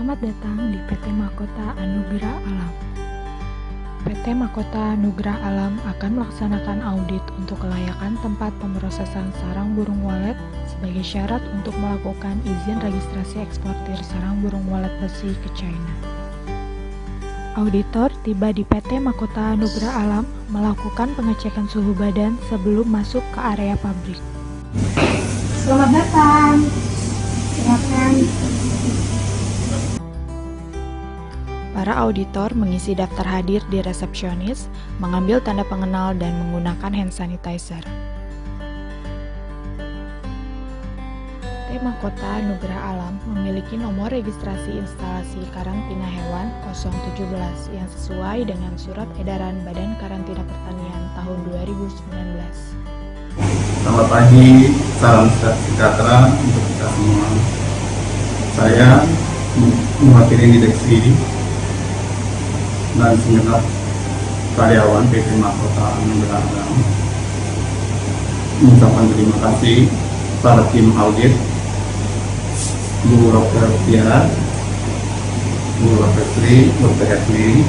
Selamat datang di PT Mahkota Anugerah Alam. PT Mahkota Anugerah Alam akan melaksanakan audit untuk kelayakan tempat pemrosesan sarang burung walet sebagai syarat untuk melakukan izin registrasi eksportir sarang burung walet besi ke China. Auditor tiba di PT Mahkota Anugerah Alam melakukan pengecekan suhu badan sebelum masuk ke area pabrik. Selamat datang. Silakan. Para auditor mengisi daftar hadir di resepsionis, mengambil tanda pengenal dan menggunakan hand sanitizer. PT Mahkota Anugerah Alam memiliki nomor registrasi instalasi karantina hewan 017 yang sesuai dengan Surat Edaran Badan Karantina Pertanian tahun 2019. Selamat pagi, salam sejahtera untuk kita semua. Saya mewakili direksi dan segenap karyawan PT Mahkota Anugerah Alam mengucapkan terima kasih pada tim audit, Bu Dr. Tiara, Bu Dr. Sri, Dr. Esli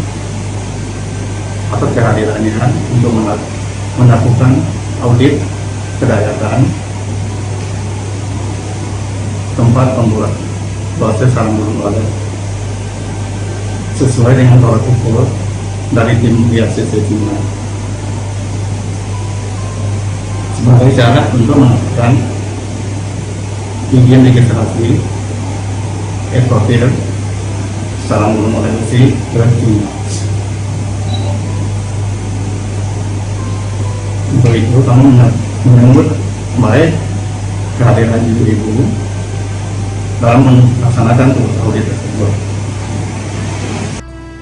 atas kehadirannya untuk melakukan audit kelayakan tempat pembuat proses sarang burung walet sesuai dengan tolak ukur dari tim IACC Cina sebagai syarat untuk melakukan izin registrasi eksportir sarang burung walet besi ke Cina. Untuk itu kami menyambut baik kehadiran ibu-ibu dalam melaksanakan tugas audit tersebut.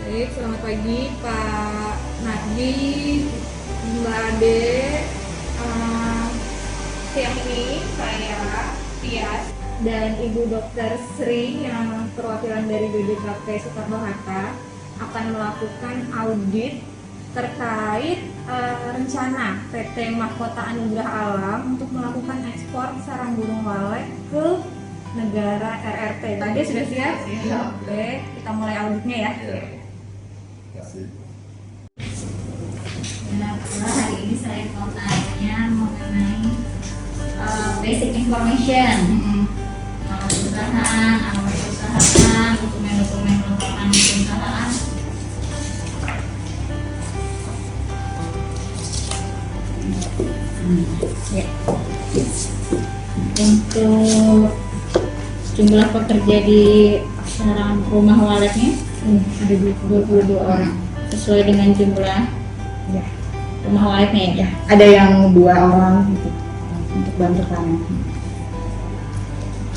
Baik, selamat pagi Pak Nadi, Mbak Ade. Siang ini saya Tias dan Ibu Dr. Sri yang perwakilan dari BPKP Soekarno-Hatta akan melakukan audit terkait rencana PT Mahkota Anugerah Alam untuk melakukan ekspor sarang burung walet ke negara RRT. Ade sudah siap? Siap. Oke, kita mulai auditnya ya. Nah, hari ini saya mau tanya mengenai basic information, nama perusahaan, alamat perusahaan, dokumen-dokumen laporan perusahaan. Ya. Untuk jumlah pekerja di sarang rumah waletnya ada 22 orang sesuai dengan jumlah rumah waletnya ya. Ada yang 2 orang untuk bantu kami.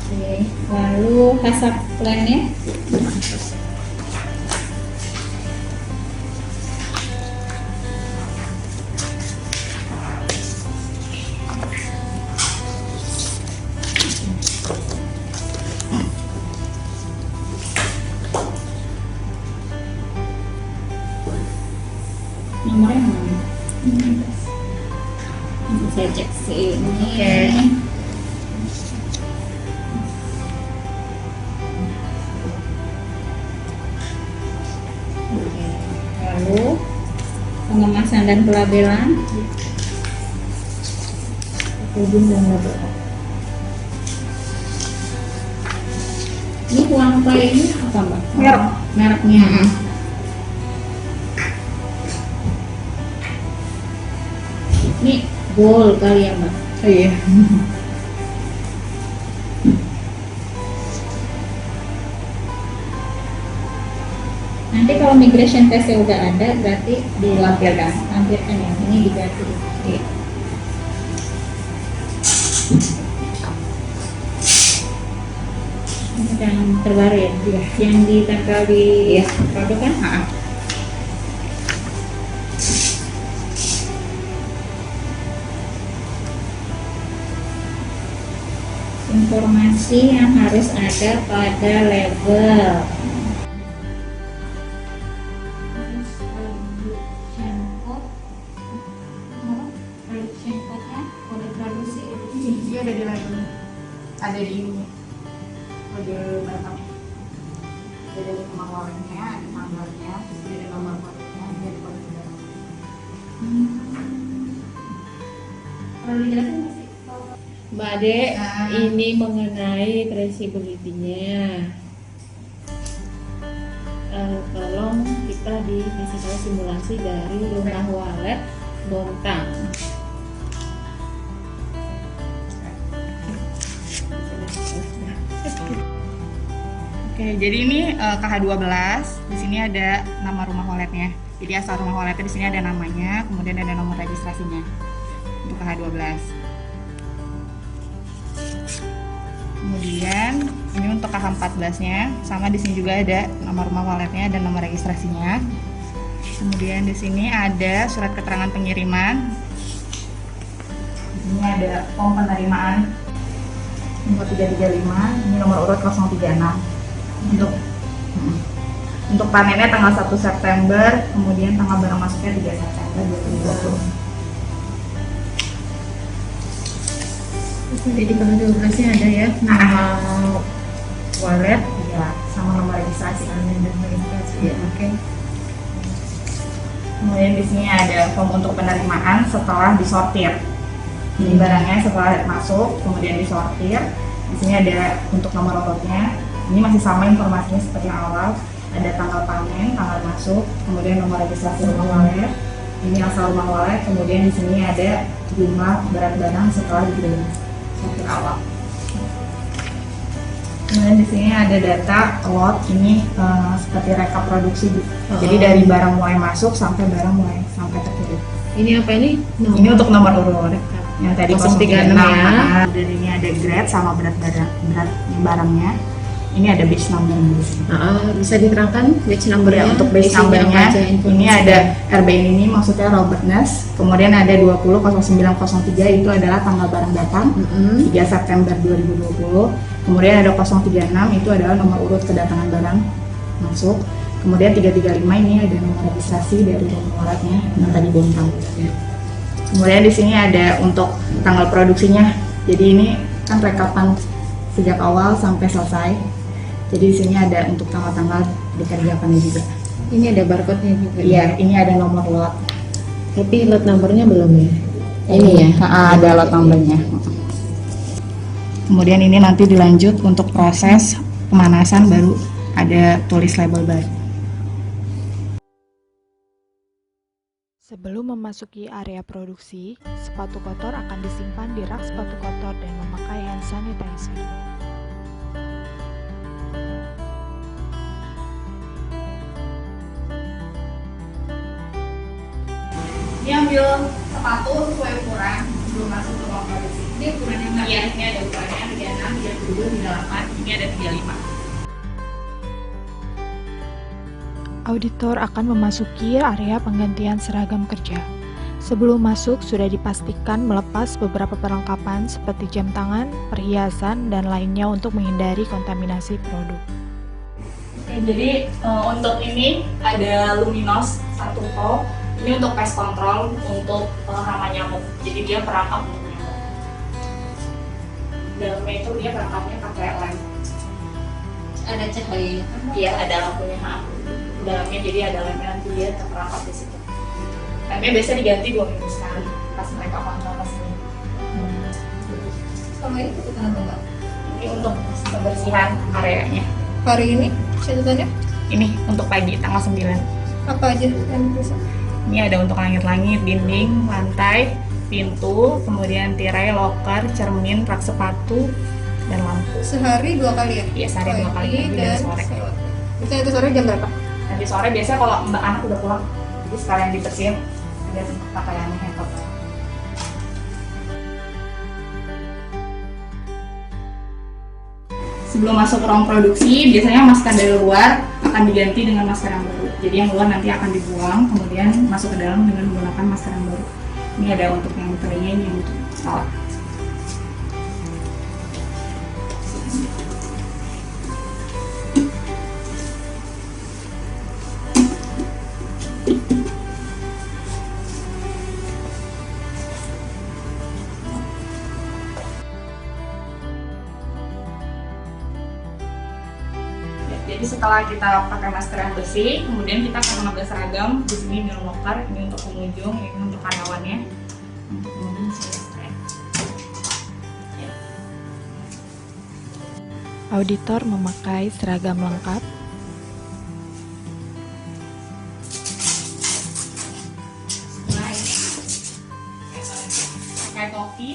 Oke. Lalu hasap plannya nomornya mana? Nanti saya cek sini. Oke. Lalu pengemasan dan pelabelan. Packaging dan label. Ini uang play ini apa Mbak? Merek. Mereknya. Ini gold kali ya Mbak? Oh iya. Nanti kalau migration testnya udah ada berarti Dilampirkan. lampirkan ya, ini diganti. Oke. Ini yang terbaru ya? Iya. Yang ditempel di produk kan? Informasi yang harus ada pada label. Production code-nya, kode produksi Dia ada di label. Ada di ini. Kode batam. ada nomor walletnya, ada tanggalnya, terus ada nomor walletnya, ada kode negara. Perlu dijelasin nggak sih? Mbak Ade, ini mengenai traceability-nya. Tolong kita dikasih tahu simulasi dari rumah wallet Bontang. Oke, jadi ini KH12. Di sini ada nama rumah walletnya. Jadi asal rumah walletnya di sini ada namanya, kemudian ada nomor registrasinya untuk KH12. Kemudian ini untuk KH14-nya, sama di sini juga ada nama rumah walletnya dan nomor registrasinya. Kemudian di sini ada surat keterangan pengiriman. Di sini ada form penerimaan nomor 335, ini nomor urut 036. Untuk panennya tanggal 1 September, kemudian tanggal barang masuknya 3 September 2020. Jadi kalau 12-nya ada ya nama wallet Ya, sama nomor registrasi. dan registrasi ya. Oke. Kemudian di sini ada form untuk penerimaan setelah disortir. Jadi barangnya setelah masuk, kemudian disortir. Di sini ada untuk nomor urutnya. Ini masih sama informasinya seperti yang awal. Ada tanggal panen, tanggal masuk, kemudian nomor registrasi rumah wallet. Ini asal rumah wallet. Kemudian di sini ada jumlah berat barang setelah dikirim sortir awal. Kemudian di sini ada data lot. Ini seperti rekap produksi. Jadi dari barang mulai masuk sampai barang mulai sampai terkirim. Ini apa ini? Ini untuk nomor urut yang tadi 036 036 ya. Dan ini ada grade sama berat barangnya. Ini ada batch number-nya. Bisa diterangkan batch number-nya? Untuk batch Isinya number-nya apa aja informasinya? ini ada RBN ini maksudnya Robertness. Kemudian ada 200903 itu adalah tanggal barang datang 3 September 2020. Kemudian ada 036 itu adalah nomor urut kedatangan barang masuk. Kemudian 335 ini ada nomor registrasi dari rumah walletnya yang tadi Bontang. Kemudian di sini ada untuk tanggal produksinya. Jadi ini kan rekapan sejak awal sampai selesai. Jadi di sini ada untuk tanggal-tanggal dikerjakannya juga. Ini ada barcode-nya juga. Iya, ini ada nomor lot. Tapi lot number-nya belum ya? Ini ya, ada lot number-nya. Kemudian ini nanti dilanjut untuk proses pemanasan, baru ada tulis label baru. Sebelum memasuki area produksi, sepatu kotor akan disimpan di rak sepatu kotor dan memakai hand sanitizer. Ini ambil sepatu sesuai ukuran sebelum masuk ke ruang produksi. Ini ukurannya Mbak? Iya, ini ada ukurannya 36, 37, 38, ini ada 35. Auditor akan memasuki area penggantian seragam kerja. Sebelum masuk, sudah dipastikan melepas beberapa perlengkapan seperti jam tangan, perhiasan, dan lainnya untuk menghindari kontaminasi produk. Oke, jadi untuk ini ada Luminos 1 volt. Ini untuk pest control, untuk hama nyamuk. Jadi dia perangkap untuk nyamuk. Dalamnya itu dia perangkapnya pakai lem. Ada cahaya. Iya, ada lampunya. Dalamnya jadi ada lemnya, nanti dia terperangkap di situ. Lemnya biasa diganti 2 minggu sekali pas mereka kontrol ke sini. Sama ini catatannya apa enggak? Ini untuk kebersihan areanya. Hari ini catatannya Ini untuk pagi tanggal 9. apa aja yang bisa? Ini ada untuk langit-langit, dinding, lantai, pintu, kemudian tirai, loker, cermin, rak sepatu, dan lampu. Sehari 2 kali ya? Iya, sehari 2 kali, pagi dan sore. Itu sore jam berapa? Nanti sore biasanya kalau mbak anak udah pulang, jadi sekalian dibersihin, biar pakaiannya hemat. Sebelum masuk ke ruang produksi, biasanya masker dari luar akan diganti dengan masker yang baru. Jadi yang luar nanti akan dibuang, kemudian masuk ke dalam dengan menggunakan masker yang baru. Ini ada untuk yang telinga, ini untuk kepala. Jadi setelah setelah kita pakai masker yang bersih, kemudian kita akan mengambil seragam di sini di locker. Ini untuk pengunjung, ini untuk karyawannya. Kemudian selesai. Auditor memakai seragam lengkap. Setelah ini pakai topi.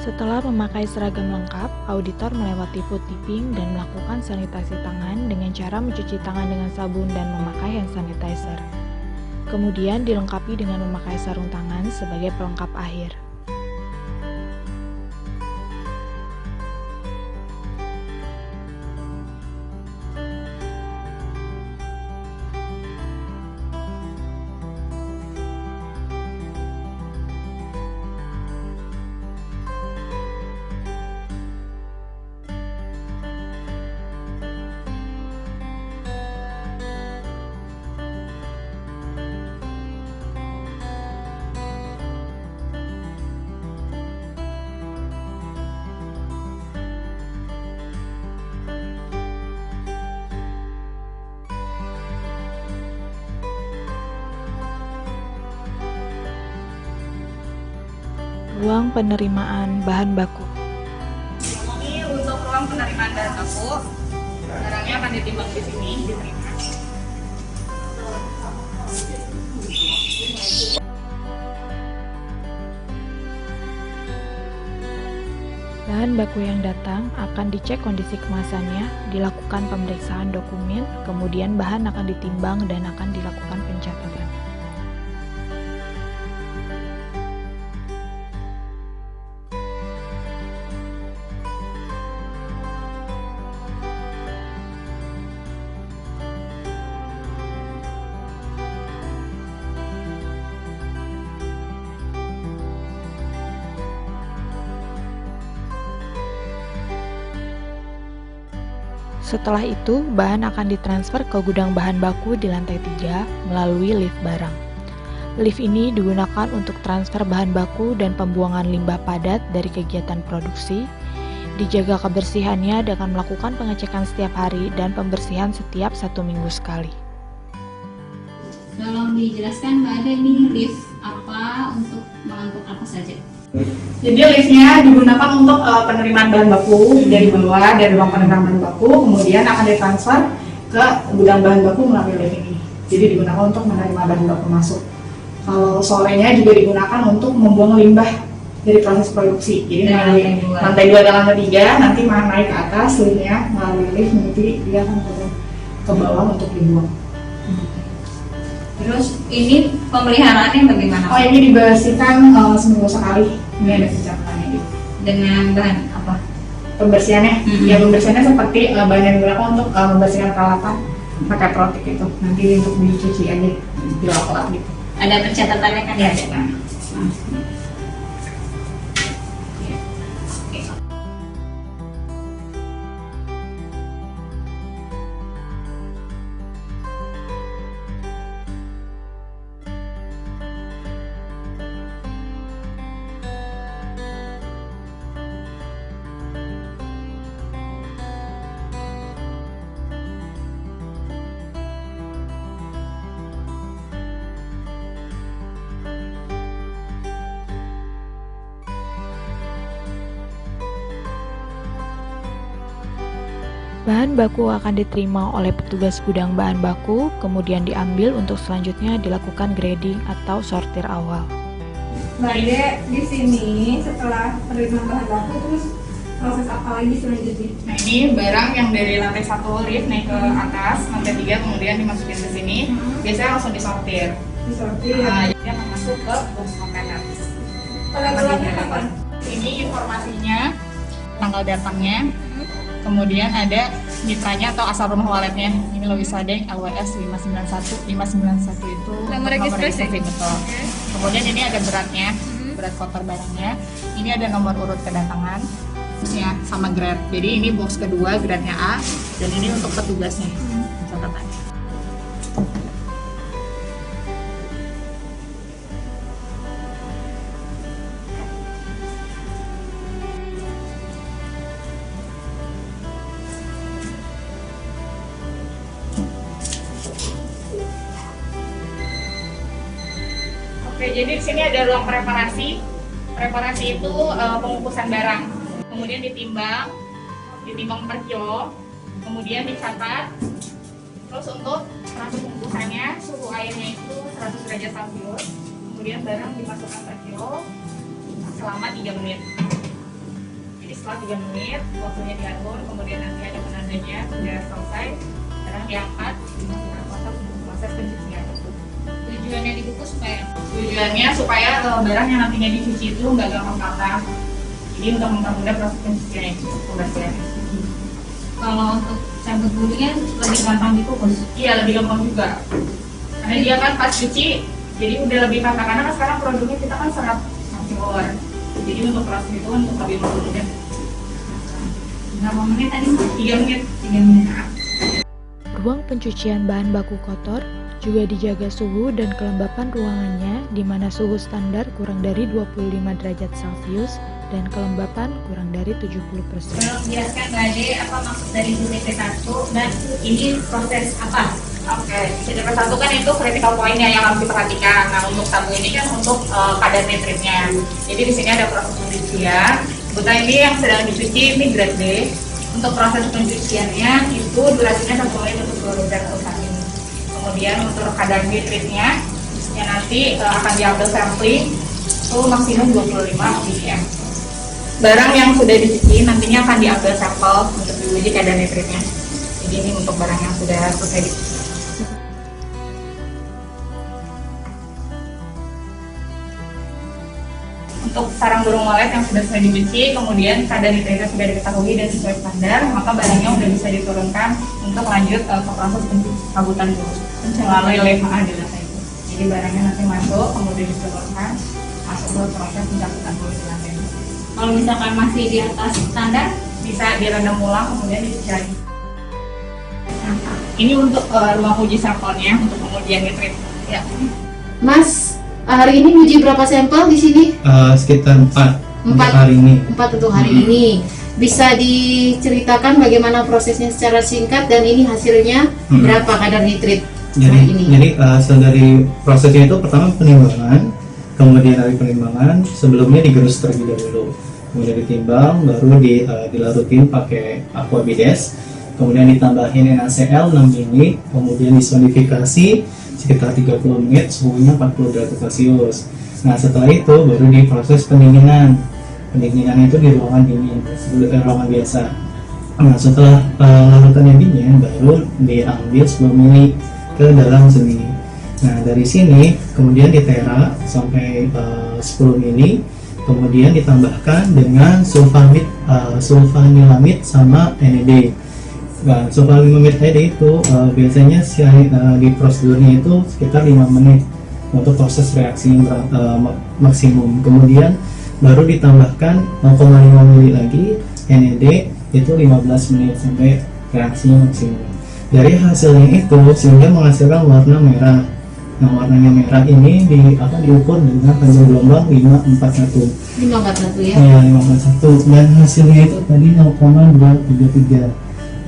Setelah memakai seragam lengkap, auditor melewati food tipping dan melakukan sanitasi tangan dengan cara mencuci tangan dengan sabun dan memakai hand sanitizer. Kemudian dilengkapi dengan memakai sarung tangan sebagai pelengkap akhir. Ruang penerimaan bahan baku. Ini untuk ruang penerimaan bahan baku. Barangnya akan ditimbang di sini, diterima. Bahan baku yang datang akan dicek kondisi kemasannya, dilakukan pemeriksaan dokumen, kemudian bahan akan ditimbang dan akan dilakukan pencatatan. Setelah itu, bahan akan ditransfer ke gudang bahan baku di lantai 3 melalui lift barang. Lift ini digunakan untuk transfer bahan baku dan pembuangan limbah padat dari kegiatan produksi. Dijaga kebersihannya dengan melakukan pengecekan setiap hari dan pembersihan setiap 1 minggu sekali. Tolong dijelaskan Mbak Ada, ini lift apa, untuk apa saja? Jadi liftnya digunakan untuk penerimaan bahan baku dari bawah, dari ruang penerimaan bahan baku, kemudian akan ditransfer ke gudang bahan baku melalui lift ini. Jadi digunakan untuk menerima bahan baku masuk. Kalau sorenya juga digunakan untuk membuang limbah dari proses produksi. Jadi melalui lantai 2 dan lantai 3, nanti naik ke atas liftnya melalui lift, nanti dia akan turun ke bawah untuk dibuang. Terus ini pemeliharaannya bagaimana? Oh, ini dibersihkan seminggu sekali. Ini ada pencatatannya gitu. Dengan bahan apa? Pembersihannya, ya pembersihannya seperti bahan yang digunakan untuk membersihkan peralatan pakai protek itu. Nanti untuk dicuci aja, dilap-lap gitu. Ada pencatatannya kan? Ya, Ya. nah. Bahan baku akan diterima oleh petugas gudang bahan baku, kemudian diambil untuk selanjutnya dilakukan grading atau sortir awal. Mbak Ide, di sini setelah penerimaan bahan baku terus proses apa lagi selanjutnya? Nah, ini barang yang dari lantai 1 lift naik ke atas, lantai 3 kemudian dimasukin ke sini. Biasanya langsung disortir. Disortir. Nah, jadi akan masuk ke box kontainer. Labelnya kapan? Ini informasinya, tanggal datangnya, kemudian ada mitranya atau asal rumah waletnya. Ini Loisadeng LWS 591. 591 itu Nomor registrasi? Betul. Kemudian ini ada beratnya, berat kotor barangnya. Ini ada nomor urut kedatangan, ya, sama grade. Jadi ini box kedua, grade-nya A, dan ini untuk petugasnya. Catatannya. Oke, jadi di sini ada ruang preparasi. Preparasi itu pengukusan barang, kemudian ditimbang per kilo, kemudian dicatat. Terus untuk proses pengukusannya, suhu airnya itu 100 derajat Celcius, kemudian barang dimasukkan per kilo selama 3 menit. Jadi setelah 3 menit, waktunya diatur, kemudian nanti ada penandanya sudah selesai, barang diangkat, dimasukkan kotak untuk proses pencucian. Tujuannya dikukus Tujuannya supaya barang yang nantinya dicuci itu nggak gampang patah. Jadi untuk mempermudah proses pencucian itu pembersihan. kalau untuk cabut bulunya lebih gampang dikukus. Iya, lebih gampang juga. Karena dia kan pas cuci, jadi udah lebih patah. Karena kan sekarang produknya kita kan sangat keluar. Jadi untuk proses itu untuk lebih mudah. Berapa menit tadi? 3 menit. 3 menit. Ruang pencucian bahan baku kotor juga dijaga suhu dan kelembapan ruangannya, di mana suhu standar kurang dari 25 derajat Celcius dan kelembapan kurang dari 70%. Tolong jelaskan Mbak Ade apa maksud dari CDP1 dan ini proses apa? Oke, CDP1 kan itu critical point-nya yang harus diperhatikan. Nah, untuk sabun ini kan untuk kadar nitritnya. Jadi di sini ada proses pencucian. Kebetulan ini yang sedang dicuci ini grade D. Untuk proses pencuciannya itu durasinya 1 menit untuk seluruh zat rusak ini. Kemudian untuk kadar nitritnya yang nanti akan diambil sampling itu maksimum 25 ppm. Barang yang sudah dicuci nantinya akan diambil sampel untuk diuji kadar nitritnya. Jadi ini untuk barang yang sudah selesai dicuci. Untuk sarang burung walet yang sudah selesai dicuci, kemudian kadar nitritnya sudah diketahui dan sesuai standar, maka barangnya sudah bisa diturunkan untuk lanjut ke proses pencabutan dulu melalui LVA di lantai itu. Jadi barangnya nanti masuk, kemudian diturunkan, masuk ke proses pencabutan dulu di lantai itu. Kalau misalkan masih di atas standar, Bisa direndam ulang, kemudian dicuci lagi. Ini untuk ruang uji sampelnya untuk pengujian nitrit. Ya. Mas, hari ini uji berapa sampel di sini? Sekitar 4 untuk Empat. hari ini. 4 untuk hari ini. Bisa diceritakan bagaimana prosesnya secara singkat dan ini hasilnya berapa kadar nitrit hari ini? Jadi hasil dari prosesnya itu pertama penimbangan, kemudian dari penimbangan sebelumnya digerus terlebih dahulu, kemudian ditimbang, baru dilarutin pakai aqua bides, kemudian ditambahin NaCl 6 mili, kemudian disonifikasi sekitar 30 menit, suhunya 40 derajat Celcius. Nah setelah itu baru diproses pendinginan. Pendinginannya itu di ruangan dingin, ruangan biasa. Nah setelah larutannya dingin, baru diambil 10 mili ke dalam seni. Nah dari sini kemudian ditera sampai 10 mili, kemudian ditambahkan dengan sulfanilamid sama NAD. Nah, sulfanilamid NAD itu biasanya di prosedurnya itu sekitar 5 menit untuk proses reaksi yang maksimum. Kemudian baru ditambahkan 0,5 mili lagi NAD itu 15 menit sampai reaksi maksimum. Dari hasilnya itu sehingga menghasilkan warna merah. Nah warnanya merah ini diukur dengan panjang gelombang 541. 541 ya? Ya 541 dan hasilnya itu tadi 0,233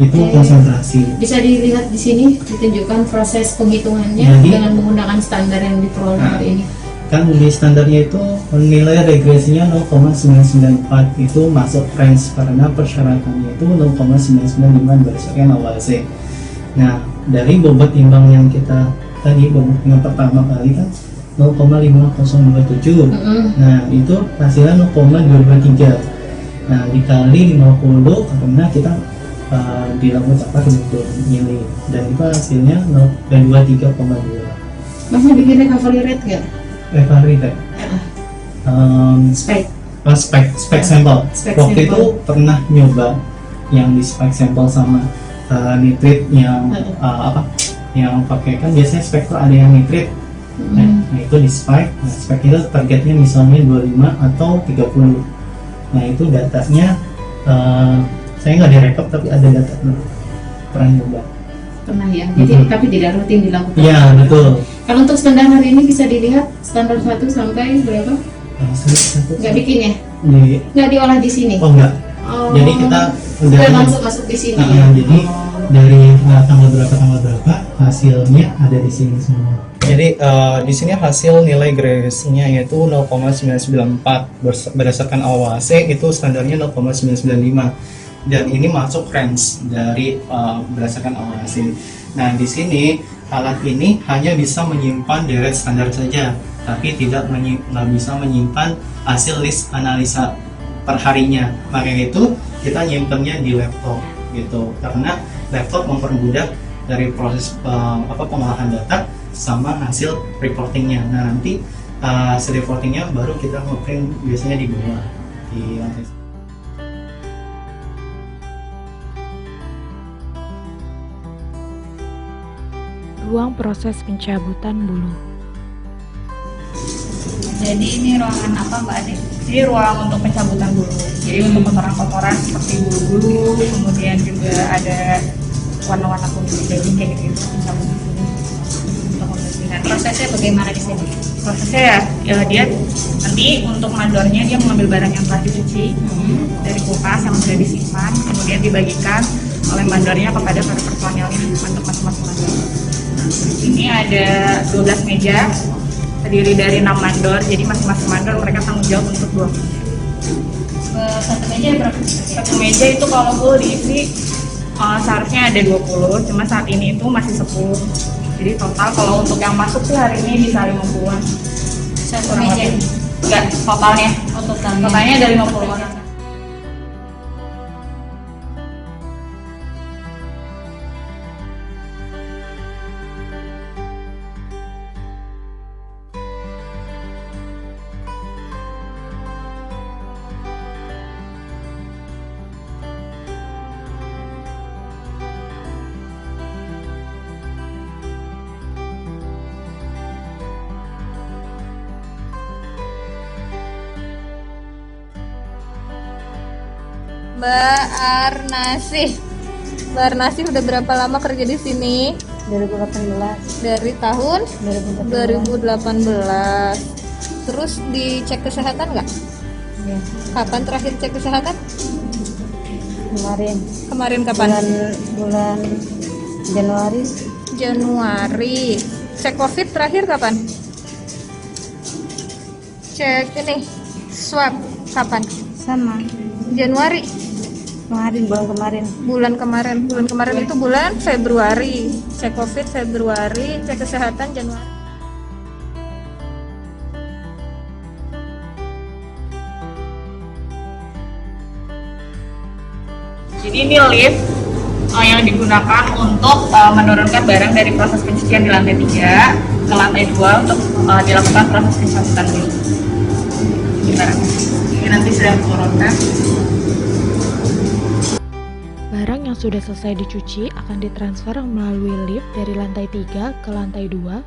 itu Oke. konsentrasi. Bisa dilihat di sini ditunjukkan proses penghitungannya Jadi, dengan menggunakan standar yang diperoleh hari ini. Kan di standarnya itu nilai regresinya 0,994 itu masuk range karena persyaratannya itu 0,995 berdasarkan AWAC. Nah dari bobot timbang yang kita tadi bobot yang pertama kali kan 0,5027. Nah itu hasilnya 0,223. Nah dikali 50 karena kita dilakukan apa 20 mili dan itu hasilnya 23,2. Masnya bikin recovery rate nggak? Recovery rate. Spek. Spek sampel. Spek Waktu sampel. itu pernah nyoba yang di spek sampel sama nitrit yang yang pakai kan biasanya spek tuh ada yang nitrit. Nah itu di spek. Nah spek itu targetnya misalnya 25 atau 30. Nah itu datanya saya nggak direkap tapi ada data pernah nyoba. Pernah ya, jadi tapi tidak rutin dilakukan. Iya betul. Kalau untuk standar hari ini bisa dilihat standar 1 sampai berapa? Satu. Nggak bikin ya? Di, Nggak diolah di sini? oh enggak. Oh. Jadi kita Udah langsung masuk di sini ya? jadi dari tanggal berapa hasilnya ada di sini semua. Jadi di sini hasil nilai Grace-nya yaitu 0,994 berdasarkan AOAC itu standarnya 0,995 dan ini masuk range dari berdasarkan AOAC. Nah di sini alat ini hanya bisa menyimpan deret standar saja, tapi nggak bisa menyimpan hasil list analisa perharinya. Makanya itu kita nyimpannya di laptop gitu, karena laptop mempermudah dari proses pengolahan data sama hasil reportingnya. Nah nanti hasil reportingnya baru kita ngeprint biasanya di bawah di lantai. Ruang proses pencabutan bulu. Jadi ini ruangan apa Mbak Ade? Ini ruang untuk pencabutan bulu. Jadi untuk kotoran-kotoran seperti bulu-bulu, kemudian juga ada warna-warna kuning daging kayak gitu dicabut di sini untuk membersihkan. Prosesnya bagaimana di sini? Prosesnya ya dia nanti untuk mandornya dia mengambil barang yang telah dicuci dari kulkas yang sudah disimpan, kemudian dibagikan oleh mandornya kepada para personelnya untuk masing-masing mandor. Ini ada 12 meja terdiri dari 6 mandor, jadi masing-masing mandor mereka tanggung jawab untuk 2 meja. Satu meja berapa? Satu meja itu kalau full diisi seharusnya ada 20, cuma saat ini itu masih 10. Jadi total kalau untuk yang masuk sih hari ini bisa 50-an. Satu meja? Enggak, totalnya. Oh, totalnya. Totalnya ada 50 orang. Mbak Arnasih. Mbak Arnasih udah berapa lama kerja di sini? 2018. Dari tahun 2018. 2018. Terus dicek kesehatan nggak? Ya, Kapan terakhir cek kesehatan? kemarin Kemarin kapan? bulan Januari. Januari. Cek COVID terakhir kapan? Cek ini swab kapan? Sama Januari. bulan kemarin. Bulan kemarin itu bulan Februari. Cek COVID Februari, cek kesehatan Januari. Jadi ini lift yang digunakan untuk menurunkan barang dari proses pencucian di lantai 3 ke lantai 2 untuk dilakukan proses pencabutan dulu. Ini nanti sudah diturunkan. Barang yang sudah selesai dicuci akan ditransfer melalui lift dari lantai 3 ke lantai 2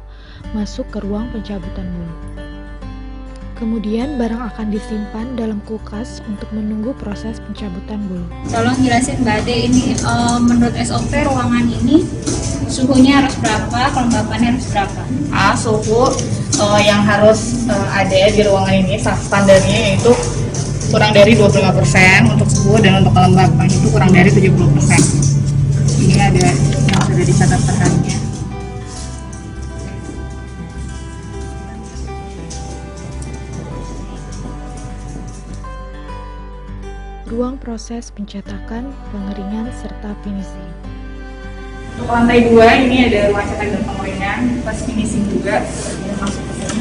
masuk ke ruang pencabutan bulu. Kemudian barang akan disimpan dalam kulkas untuk menunggu proses pencabutan bulu. Tolong jelasin Mbak Ade, ini menurut SOP ruangan ini suhunya harus berapa, kelembapannya harus berapa? Suhu yang harus ada di ruangan ini standarnya yaitu kurang dari 25% untuk suhu dan untuk kelembapan itu kurang dari 70%. Ini ada yang sudah dicatat perharinya. Ruang proses pencetakan, pengeringan, serta finishing. Untuk lantai 2 ini ada ruang cetak dan pengeringan, plus finishing juga sudah masuk ke sini.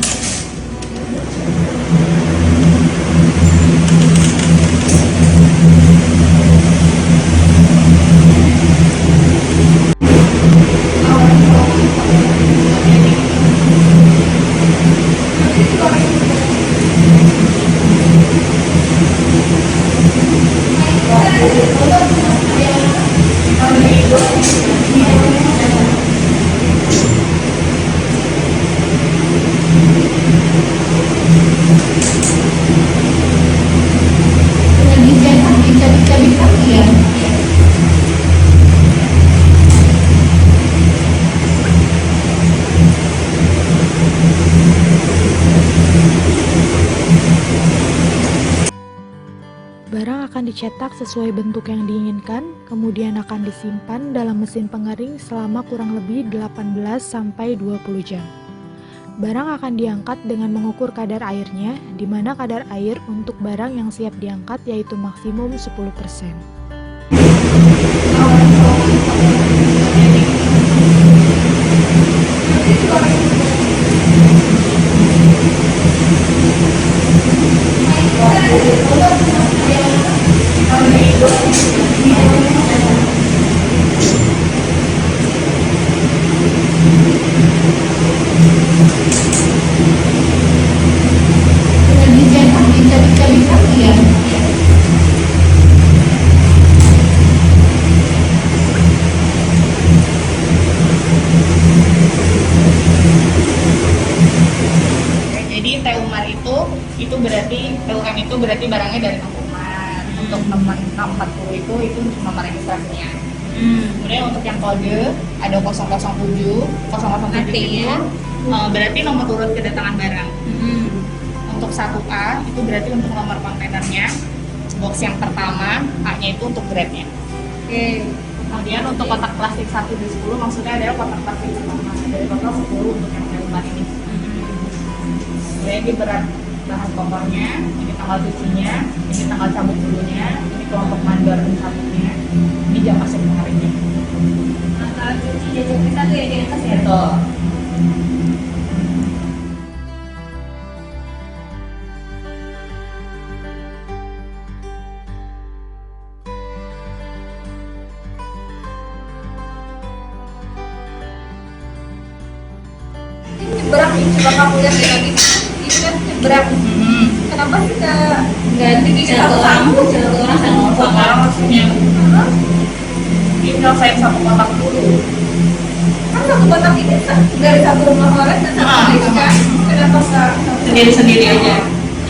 Barang akan dicetak sesuai bentuk yang diinginkan, kemudian akan disimpan dalam mesin pengering selama kurang lebih 18-20 jam. Barang akan diangkat dengan mengukur kadar airnya, di mana kadar air untuk barang yang siap diangkat yaitu maksimum 10%. Jadi TUMAR itu berarti barangnya dari TUMAR. Untuk nomor 640 itu untuk nomor registrasinya. Kemudian untuk yang kode ada 007 itu berarti nomor urut kedatangan barang. Untuk 1A itu berarti untuk nomor kontainernya. Box yang pertama, A-nya itu untuk grade-nya. Kemudian untuk kotak plastik 1 di 10 maksudnya adalah kotak plastik pertama dari total 10 untuk yang TUMAR ini. Kemudian ini berat bahan pokoknya, ini tanggal cucinya, ini tanggal cabut dulunya, ini kelompok mandor dan cabutnya, ini jam masuk harinya. Kalau cuci jajak kita tuh ya di atas ya? Betul. Ini nyebrang nih, coba kamu lihat deh tadi. Ini kan nyebrang. Kenapa kita ganti di satu kampus? Satu orang maksudnya. Ini nyelesain satu kotak dulu. Kan satu kotak ini dari satu rumah walet dan satu itu kan? Kenapa nggak Sendiri-sendiri aja.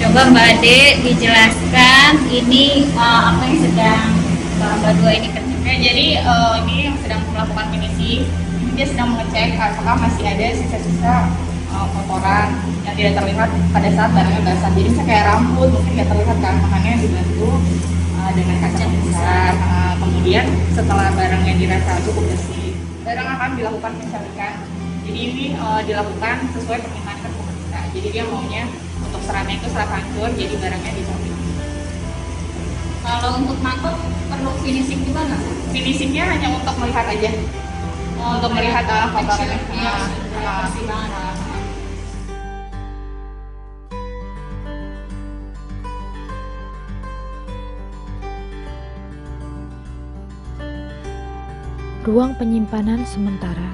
Coba Mbak Ade dijelaskan ini apa yang sedang Mbak Dua ini kerjakan. Oke, jadi ini yang sedang melakukan finishing, dia sedang mengecek apakah masih ada sisa-sisa kotoran yang tidak terlihat pada saat barangnya basah. Jadi misalnya kayak rambut mungkin nggak terlihat kan, makanya dibantu dengan kaca besar. Kemudian setelah barangnya dirasa cukup bersih, barang akan dilakukan pencarikan. Jadi ini dilakukan sesuai permintaan customer kita. Jadi dia maunya untuk seratnya itu serat hancur, jadi barangnya dicabut. Kalau untuk mangkok perlu finishing gimana? Finishingnya hanya untuk melihat aja, untuk melihat kotorannya. Bersih banget. Ruang penyimpanan sementara.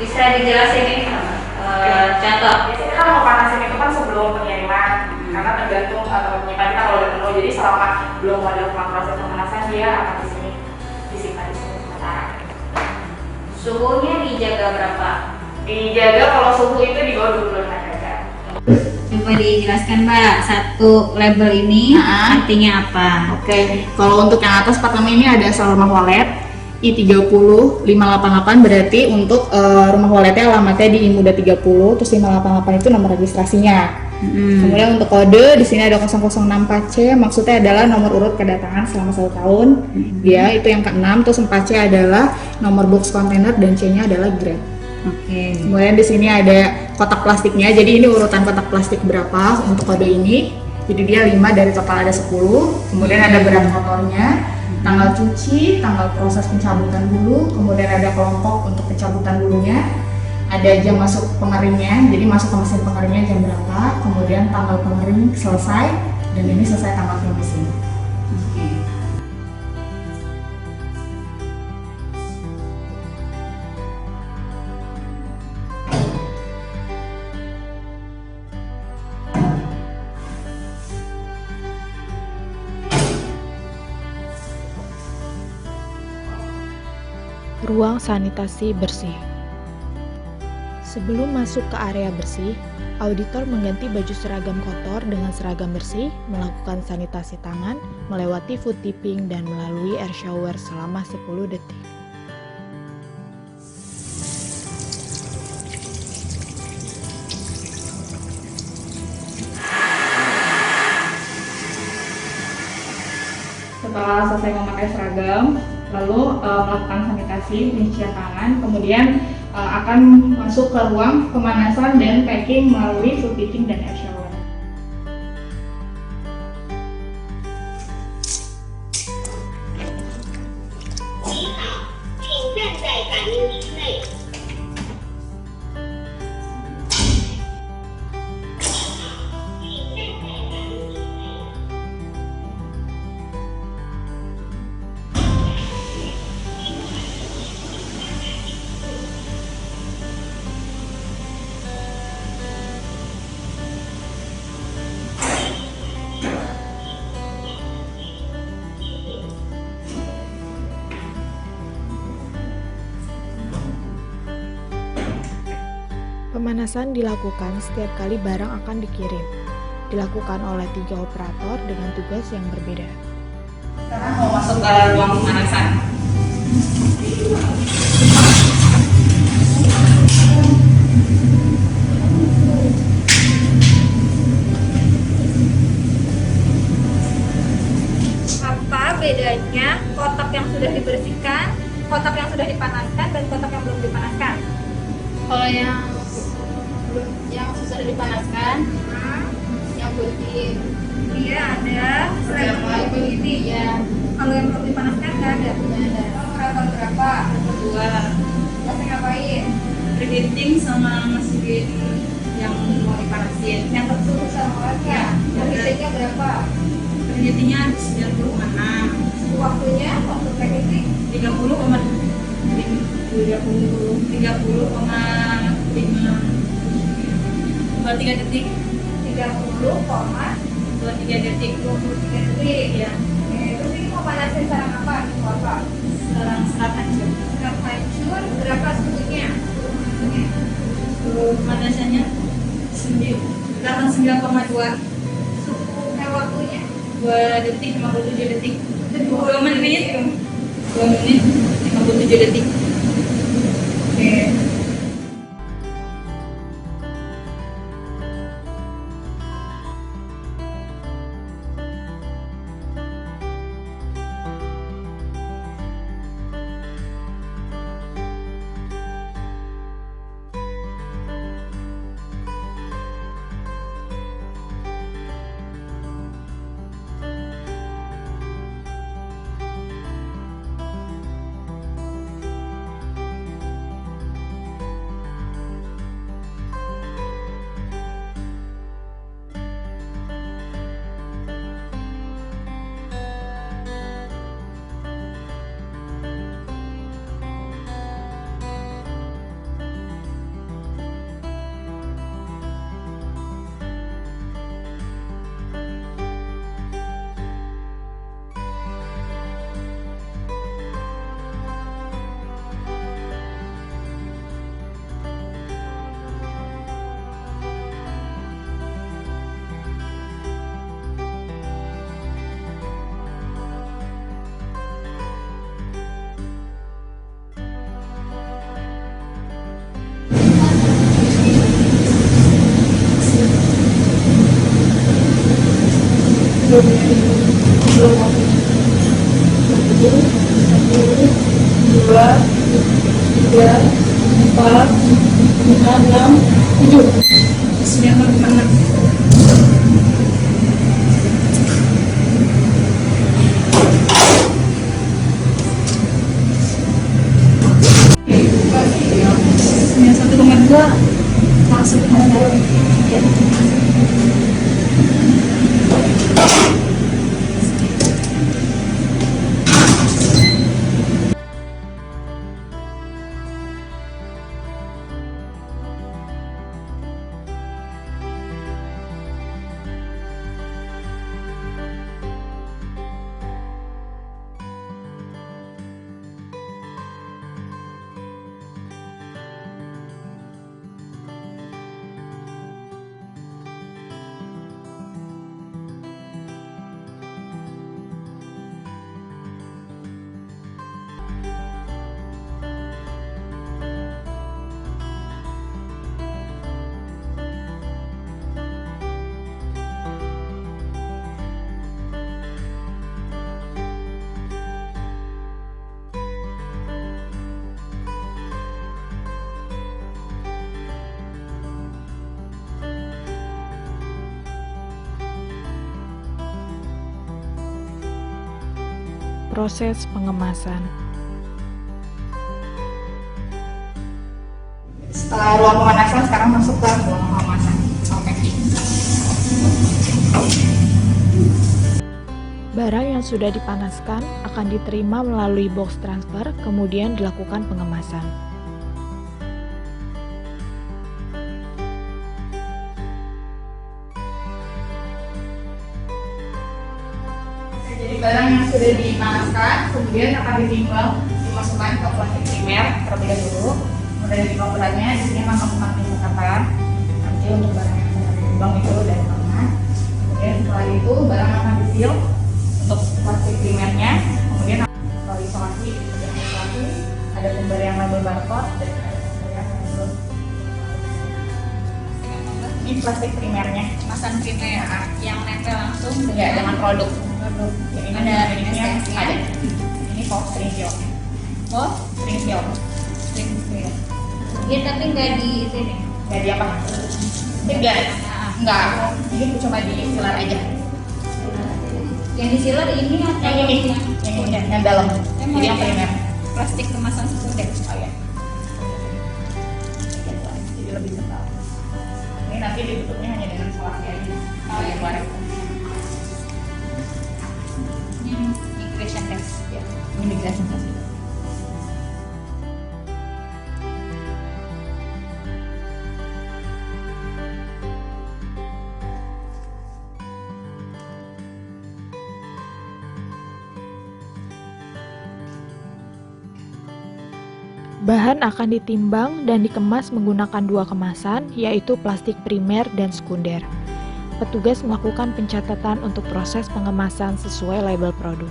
Bisa dijelasin ini contoh? Biasanya kan mau panasin itu kan sebelum pengiriman, karena tergantung atau penyimpan kita kalau udah penuh. Jadi selama belum ada proses pemanasan dia akan disimpan di sini sementara. Suhunya dijaga berapa? Dijaga kalau suhu itu di bawah 25 derajat. Coba dijelaskan Mbak, satu label ini artinya apa? Oke, kalau untuk yang atas 46 ini ada asal rumah walet I30 588 berarti untuk rumah waletnya alamatnya di IMUDA 30, terus 588 itu nomor registrasinya. Kemudian untuk kode di sini ada 0064C, maksudnya adalah nomor urut kedatangan selama 1 tahun. Dia itu yang ke-6, terus 4C adalah nomor box kontainer dan C-nya adalah grade. Kemudian di sini ada kotak plastiknya. Jadi ini urutan kotak plastik berapa untuk kode ini. Jadi dia 5 dari total ada 10. Kemudian ada berat kotornya, tanggal cuci, tanggal proses pencabutan bulu, kemudian ada kelompok untuk pencabutan bulunya, ada jam masuk pengeringnya, jadi masuk ke mesin pengeringnya jam berapa, kemudian tanggal pengering selesai, dan ini selesai tanggal finishing. Ruang sanitasi bersih. Sebelum masuk ke area bersih, auditor mengganti baju seragam kotor dengan seragam bersih, melakukan sanitasi tangan, melewati foot tipping, dan melalui air shower selama 10 detik. Setelah selesai memakai seragam, lalu melakukan sanitasi, penyucian tangan, kemudian akan masuk ke ruang pemanasan dan packing melalui food picking dan air shower. Pemanasan dilakukan setiap kali barang akan dikirim. Dilakukan oleh 3 operator dengan tugas yang berbeda. Sekarang mau masuk ke ruang pemanasan. Apa bedanya kotak yang sudah dibersihkan, kotak yang sudah dipanaskan, dan kotak yang belum dipanaskan? Kalau yang sudah dipanaskan, yang putih, Iya, ada berapa ini. ya? Kalau yang belum dipanaskan nggak ada. Ada. Kalau berapa? 2 Masih ngapain? preheating sama masukin yang mau dipanasin. Yang tersusun sama warga. Ya, Preheatingnya berapa? Preheatingnya 96, Waktunya, waktu preheating 23 detik. 30,23 detik. detik. Ya, Oke, terus ini mau panasin sarang apa? Mau apa? sekarang serat hancur. Serat hancur, berapa suhunya? Pemanasannya 9,2 Waktunya 2 detik 57 detik. 2 menit 57 detik. Oke. proses pengemasan. Setelah ruang pemanasan, sekarang masuk ke ruang pengemasan. Oke. Barang yang sudah dipanaskan akan diterima melalui box transfer, kemudian dilakukan pengemasan. Jadi barang yang sudah dipanaskan, kemudian akan ditimbang, dimasukkan ke plastik primer terlebih dahulu. Kemudian ditimbang beratnya, di sini akan melakukan penyekatan. Nanti untuk barang yang sudah ditimbang itu dari mana. Kemudian setelah itu barang akan disil untuk plastik primernya. Kemudian setelah isolasi, kemudian isolasi, ada pemberian label barcode dan ada pemberian label. Ini plastik primernya. Kemasan primer yang nempel langsung Dengan produk. Yang ini Ada jenisnya STS-nya. ada. Ini kok string film. Oh, String film. dia tapi nggak di sini. Nggak di apa? Enggak. Ini cuma di selar aja. Yang di sealer ini atau Yang ini, yang dalam. Jadi yang primer. plastik kemasan sekunder. Oh ya. Jadi lebih tebal. Ini nanti ditutupnya hanya dengan selasi aja. Oh yang luar. Ini migration test. Ya. Ini migration test. Bahan akan ditimbang dan dikemas menggunakan dua kemasan, yaitu plastik primer dan sekunder. Petugas melakukan pencatatan untuk proses pengemasan sesuai label produk.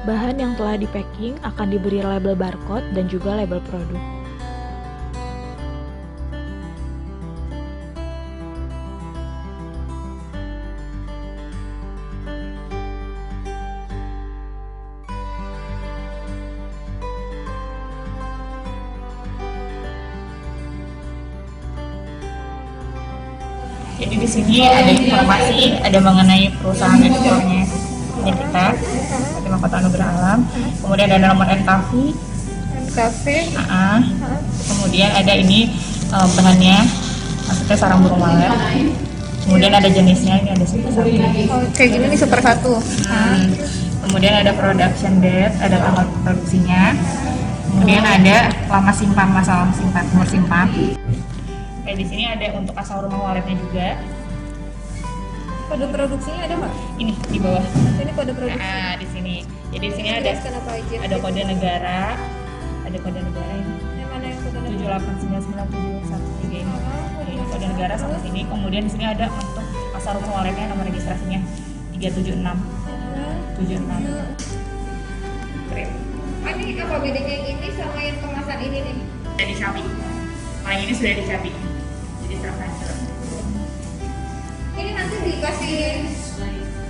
Bahan yang telah di-packing akan diberi label barcode dan juga label produk. Jadi di sini ada informasi, ada mengenai perusahaan ekspornya punya kita, PT Mahkota Anugerah Alam. Kemudian ada nomor NKV. Kemudian ada ini bahannya, maksudnya sarang burung walet. Kemudian ada jenisnya, ini ada satu. Kayak gini nih super satu. Kemudian ada production date, ada tanggal produksinya. Kemudian ada lama simpan, masa lama simpan, umur simpan. Oke, di sini ada untuk asal rumah waletnya juga. Kode produksinya ada nggak? Ini di bawah. Ini kode produksi. Di sini. Jadi di sini ada Kenapa aja? ada kode negara, ada kode negara ini. Yang mana yang kode negara? 7899713 ini. Ini kode negara sama sini. Kemudian di sini ada untuk asal rumah waletnya, nomor registrasinya 376 76. Ini apa bedanya yang ini sama yang kemasan ini nih? Sudah dicabik. Kalau yang ini sudah dicabik. Jadi terhancur. Ini nanti dikasih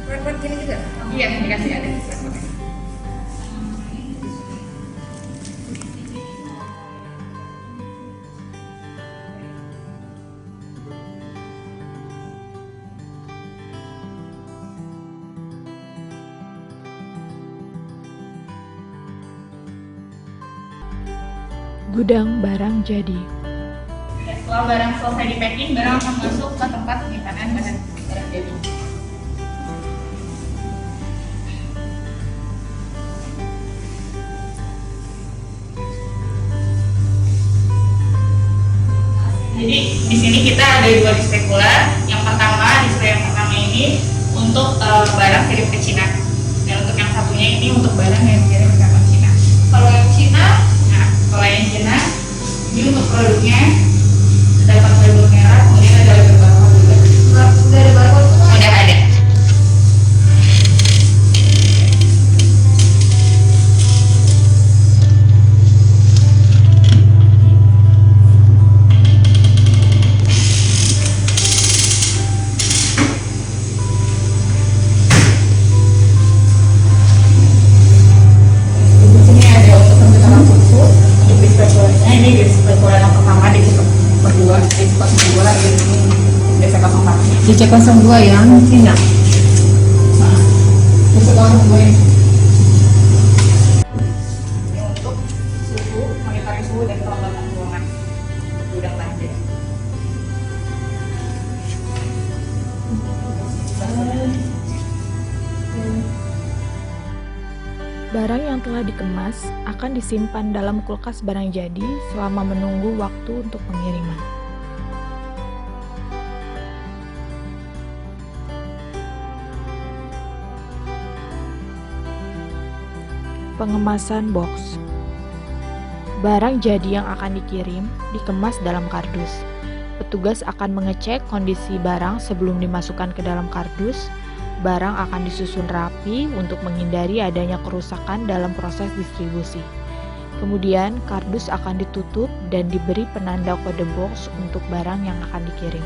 repot gini juga? Iya, dikasih ada di sana. Gudang barang jadi. Setelah barang selesai di packing, barang akan masuk ke tempat penyimpanan barang jadi. Jadi di sini kita ada dua display pula. Yang pertama, display yang pertama ini untuk barang kirim ke Cina, dan untuk yang satunya ini untuk barang yang dikirim ke Cina. Kalau yang Cina, Kalau yang Cina, ini untuk produknya dapat label merah, kemudian ada label barcode juga. udah ada barcode semua? Udah ada. Di sini ada untuk pembentangan susu, untuk display keluarnya ini display keluar yang pertama di berdua, di 02 ini DC04. DC02 yang Cina. DC02 ini untuk suhu, monitoring suhu dan kelembapan ruangan untuk gudang belanja. Barang yang telah dikemas akan disimpan dalam kulkas barang jadi selama menunggu waktu untuk pengiriman. Pengemasan box. Barang jadi yang akan dikirim dikemas dalam kardus. Petugas akan mengecek kondisi barang sebelum dimasukkan ke dalam kardus. Barang akan disusun rapi untuk menghindari adanya kerusakan dalam proses distribusi. Kemudian, kardus akan ditutup dan diberi penanda kode box untuk barang yang akan dikirim.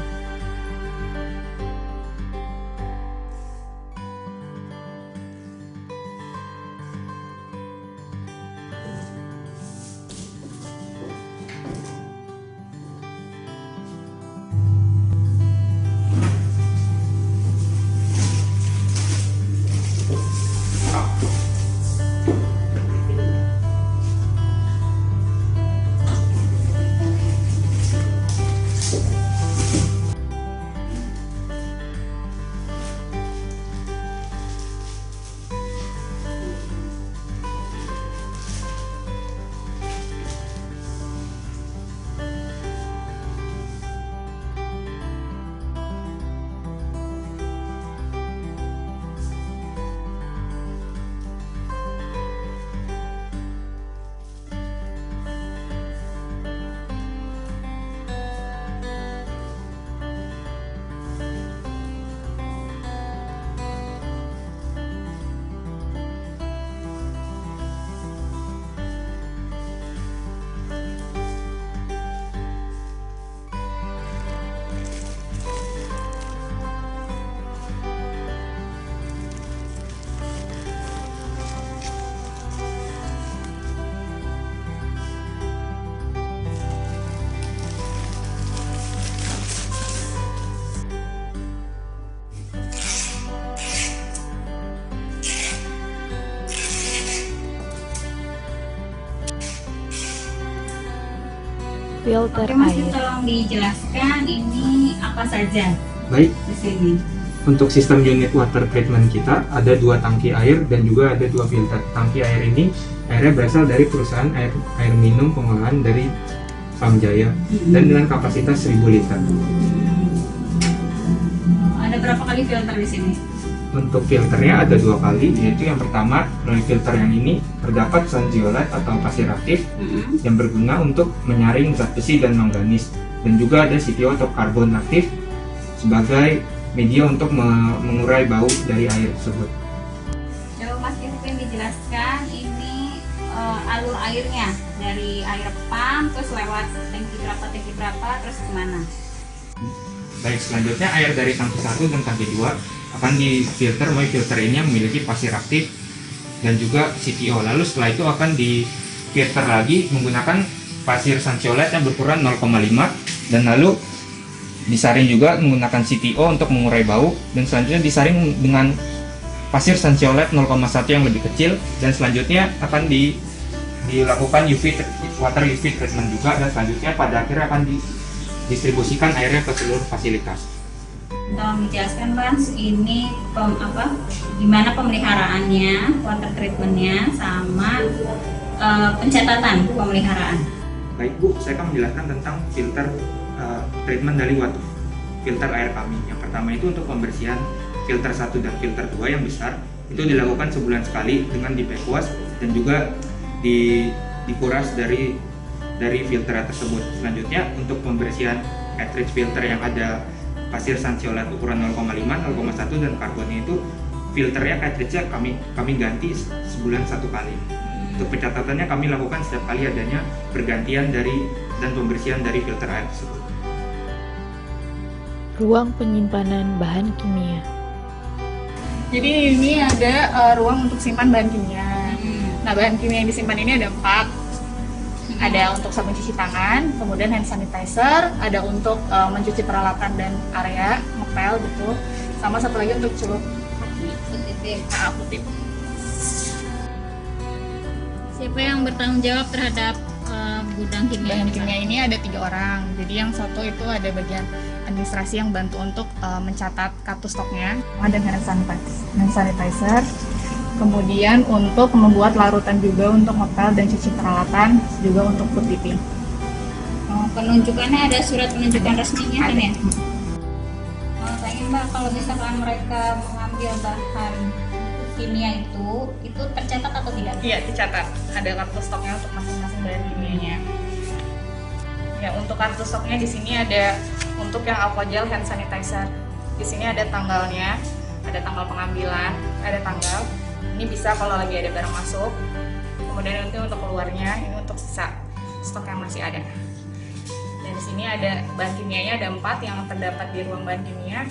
filter Oke, Mas, air. tolong dijelaskan ini apa saja Baik, di sini. untuk sistem unit water treatment kita ada 2 tangki air dan juga ada 2 filter. Tangki air ini airnya berasal dari perusahaan air minum pengolahan dari Pamjaya dan dengan kapasitas 1000 liter. Ada berapa kali filter di sini? Untuk filternya ada 2 kali, yaitu yang pertama melalui filter yang ini terdapat sunzeolite atau pasir aktif yang berguna untuk menyaring zat besi dan manganis, dan juga ada CTO atau karbon aktif sebagai media untuk mengurai bau dari air tersebut. Coba Mas Kevin dijelaskan ini alur airnya dari air pump terus lewat tangki berapa terus kemana? Baik, selanjutnya air dari tangki 1 dan tangki 2 akan difilter melalui filter ini yang memiliki pasir aktif dan juga CTO. Lalu setelah itu akan difilter lagi menggunakan pasir sunzeolite yang berukuran 0,5 dan lalu disaring juga menggunakan CTO untuk mengurai bau, dan selanjutnya disaring dengan pasir sunzeolite 0,1 yang lebih kecil, dan selanjutnya akan dilakukan water UV treatment juga, dan selanjutnya pada akhirnya akan didistribusikan airnya ke seluruh fasilitas. Tolong dijelaskan Mas, ini gimana pemeliharaannya, water treatmentnya, sama pencatatan pemeliharaan. Baik Bu, saya akan menjelaskan tentang filter treatment dari filter air kami. Yang pertama itu untuk pembersihan filter 1 dan filter 2 yang besar, itu dilakukan sebulan sekali dengan dibackwash dan juga dikuras dari filter tersebut. Selanjutnya untuk pembersihan cartridge filter yang ada pasir sunzeolite ukuran 0,5, 0,1 dan karbonnya itu filternya cartridge-nya kami ganti sebulan 1 kali. Untuk pencatatannya kami lakukan setiap kali adanya pergantian dan pembersihan dari filter air tersebut. Ruang penyimpanan bahan kimia. Jadi ini ada ruang untuk simpan bahan kimia. Nah, bahan kimia yang disimpan ini ada 4. Ada untuk sabun cuci tangan, kemudian hand sanitizer, ada untuk mencuci peralatan dan area, ngepel gitu, sama satu lagi untuk celup putih. Siapa yang bertanggung jawab terhadap gudang kimia? Bahan kimia ini ada 3 orang. Jadi yang satu itu ada bagian administrasi yang bantu untuk mencatat kartu stoknya, ada hand sanitizer. Kemudian untuk membuat larutan juga untuk ngepel dan cuci peralatan, juga untuk food tipping. Penunjukannya ada surat penunjukan resminya kan ya? Sayangnya Mbak, kalau misalkan mereka mengambil bahan kimia itu tercatat atau tidak? Iya, dicatat. Ada kartu stoknya untuk masing-masing bahan kimianya. Ya, untuk kartu stoknya di sini ada untuk yang alkogel hand sanitizer. Di sini ada tanggalnya, ada tanggal pengambilan, ada tanggal. Ini bisa kalau lagi ada barang masuk. Kemudian nanti untuk keluarnya ini untuk sisa stok yang masih ada. Dan di sini ada bahan kimianya, ada 4 yang terdapat di ruang bahan kimia.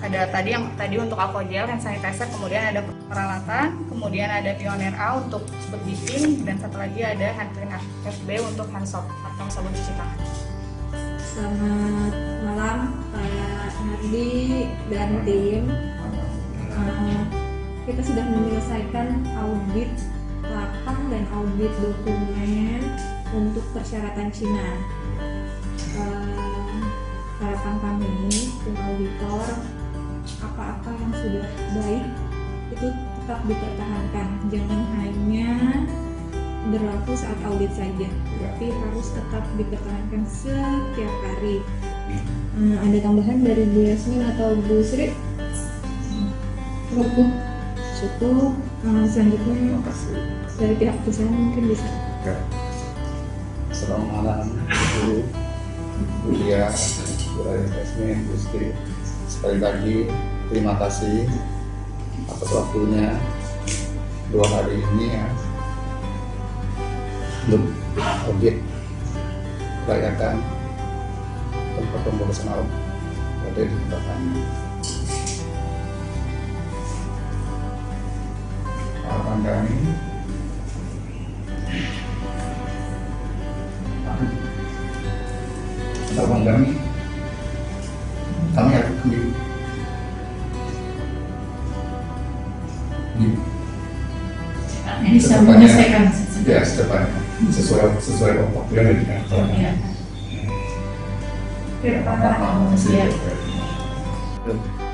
Ada tadi untuk alkogel hand sanitizer, kemudian ada peralatan, kemudian ada Pioneer A untuk food dipping, dan satu lagi ada hand cleaner FB untuk hand soap atau sabun cuci tangan. Selamat malam Pak Nardi dan tim. Kita sudah menyelesaikan audit lapang dan audit dokumen untuk persyaratan Cina. Harapan kami tim auditor, apa-apa yang sudah baik itu tetap dipertahankan, jangan hanya berlaku saat audit saja, tapi harus tetap dipertahankan setiap hari. Ada tambahan dari Bu Yasmin atau Bu Sri? Cukup. Selanjutnya dari pihak perusahaan mungkin bisa. Selamat malam Bu Budia, Bu Yasmin, Bu Sri. Sekali lagi terima kasih atas waktunya 2 hari ini ya untuk audit kelayakan tempat pembebasan laut pada di tempat kami. Harapan kami akan bisa menyelesaikan ya sedepannya sesuai waktu yang diberikan. Tidak apa-apa. Terima kasih.